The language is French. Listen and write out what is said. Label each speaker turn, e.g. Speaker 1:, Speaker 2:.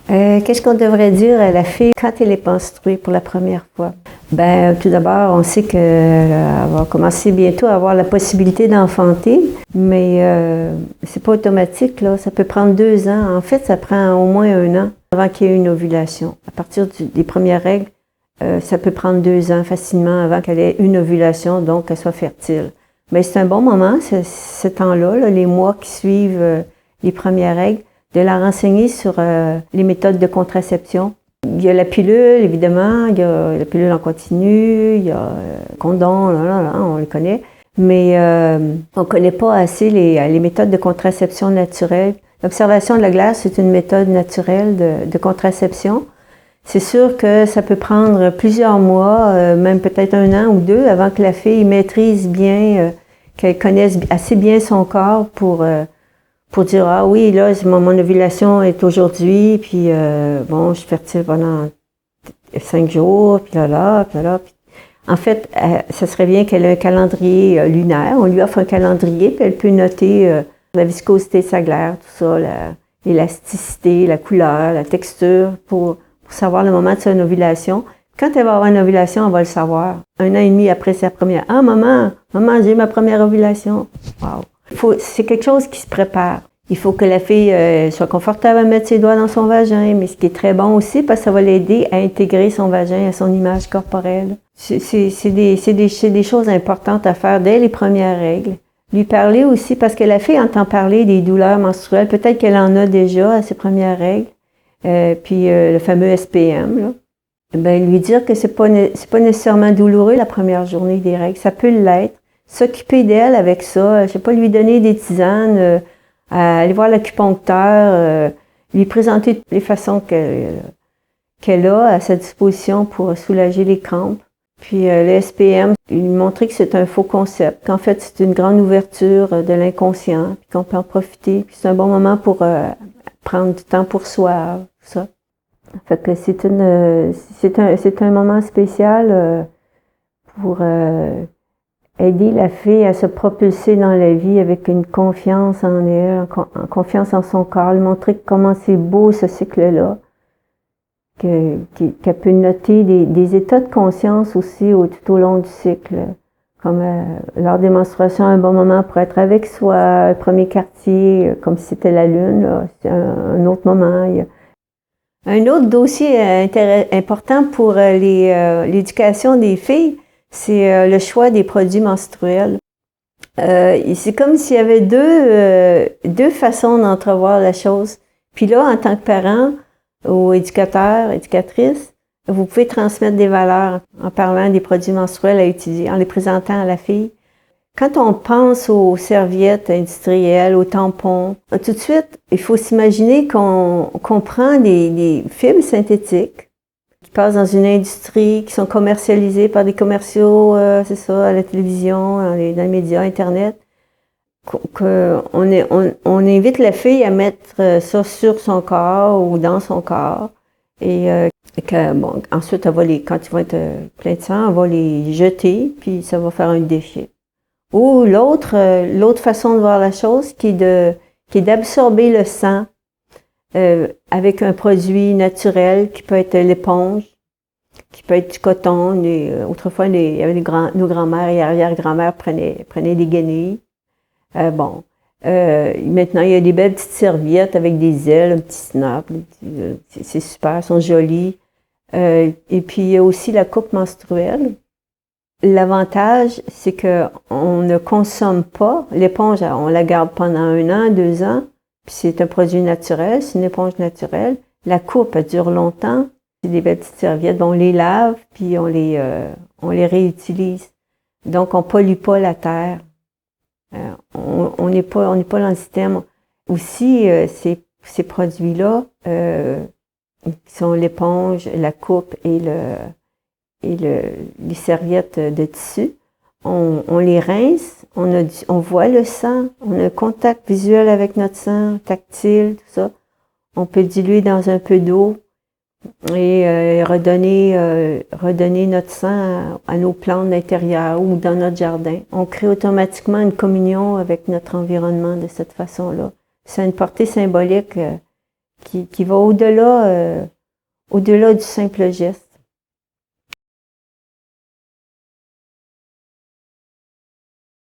Speaker 1: Qu'est-ce qu'on devrait dire à la fille quand elle est menstruée pour la première fois? Tout d'abord, on sait qu'elle va commencer bientôt à avoir la possibilité d'enfanter, mais c'est pas automatique, là. Ça peut prendre 2 ans. En fait, ça prend au moins 1 an avant qu'il y ait une ovulation. À partir des premières règles, ça peut prendre 2 ans facilement avant qu'elle ait une ovulation, donc qu'elle soit fertile. Mais c'est un bon moment, ce temps-là, là, les mois qui suivent les premières règles, de la renseigner sur les méthodes de contraception. Il y a la pilule, évidemment, il y a la pilule en continu, il y a le condom, on les connaît, mais on ne connaît pas assez les méthodes de contraception naturelle. L'observation de la glace, c'est une méthode naturelle de contraception. C'est sûr que ça peut prendre plusieurs mois, même peut-être 1 an ou 2, avant que la fille maîtrise bien, qu'elle connaisse assez bien son corps pour dire, ah oui, là, mon ovulation est aujourd'hui, puis bon, je suis fertile pendant 5 jours, puis là. En fait, ça serait bien qu'elle ait un calendrier lunaire. On lui offre un calendrier, puis elle peut noter la viscosité de sa glaire, tout ça, l'élasticité, la couleur, la texture, pour savoir le moment de son ovulation. Quand elle va avoir une ovulation, on va le savoir. 1 an et demi après sa première. Ah, maman, j'ai eu ma première ovulation. Wow. C'est quelque chose qui se prépare. Il faut que la fille soit confortable à mettre ses doigts dans son vagin, mais ce qui est très bon aussi, parce que ça va l'aider à intégrer son vagin à son image corporelle. C'est des choses importantes à faire dès les premières règles. Lui parler aussi, parce que la fille entend parler des douleurs menstruelles, peut-être qu'elle en a déjà à ses premières règles, puis le fameux SPM, là. Lui dire que c'est pas nécessairement douloureux la première journée des règles, ça peut l'être. S'occuper d'elle avec ça, je sais pas, lui donner des tisanes, aller voir l'acupuncteur, lui présenter toutes les façons qu'elle a à sa disposition pour soulager les crampes. Puis le SPM, lui montrer que c'est un faux concept, qu'en fait c'est une grande ouverture de l'inconscient, puis qu'on peut en profiter, puis c'est un bon moment pour prendre du temps pour soi, tout ça. Fait que c'est un moment spécial pour aider la fille à se propulser dans la vie avec une confiance en elle, confiance en son corps, lui montrer comment c'est beau ce cycle-là, qu'elle peut noter des états de conscience aussi tout au long du cycle, comme lors des menstruations, un bon moment pour être avec soi, le premier quartier, comme si c'était la lune, là, c'est un autre moment. Un autre dossier important pour l'éducation des filles, c'est le choix des produits menstruels. C'est comme s'il y avait deux façons d'entrevoir la chose. Puis là, en tant que parent ou éducateur, éducatrice, vous pouvez transmettre des valeurs en parlant des produits menstruels à utiliser, en les présentant à la fille. Quand on pense aux serviettes industrielles, aux tampons, tout de suite, il faut s'imaginer qu'on prend des fibres synthétiques qui passent dans une industrie, qui sont commercialisées par des commerciaux, c'est ça, à la télévision, dans les médias, Internet. On invite la fille à mettre ça sur son corps ou dans son corps. Et ensuite, quand ils vont être pleins de sang, on va les jeter, puis ça va faire un déchet. Ou l'autre façon de voir la chose, qui est d'absorber le sang avec un produit naturel qui peut être l'éponge, qui peut être du coton. Autrefois, il y avait nos grands-mères et arrière-grand-mères prenaient des guenilles. Maintenant, il y a des belles petites serviettes avec des ailes, un petit snap. C'est super, elles sont jolies. Et puis, il y a aussi la coupe menstruelle. L'avantage, c'est que on ne consomme pas. L'éponge, on la garde pendant 1 an, 2 ans. Puis c'est un produit naturel, c'est une éponge naturelle. La coupe, elle dure longtemps. C'est des belles petites serviettes. On les lave, puis on les réutilise. Donc, on pollue pas la terre. On n'est pas dans le système. Aussi, ces produits-là, qui sont l'éponge, la coupe et les serviettes de tissu, on les rince, on voit le sang, on a un contact visuel avec notre sang, tactile, tout ça. On peut diluer dans un peu d'eau et redonner notre sang à nos plantes d'intérieur ou dans notre jardin. On crée automatiquement une communion avec notre environnement de cette façon-là. C'est une portée symbolique qui va au-delà du simple geste.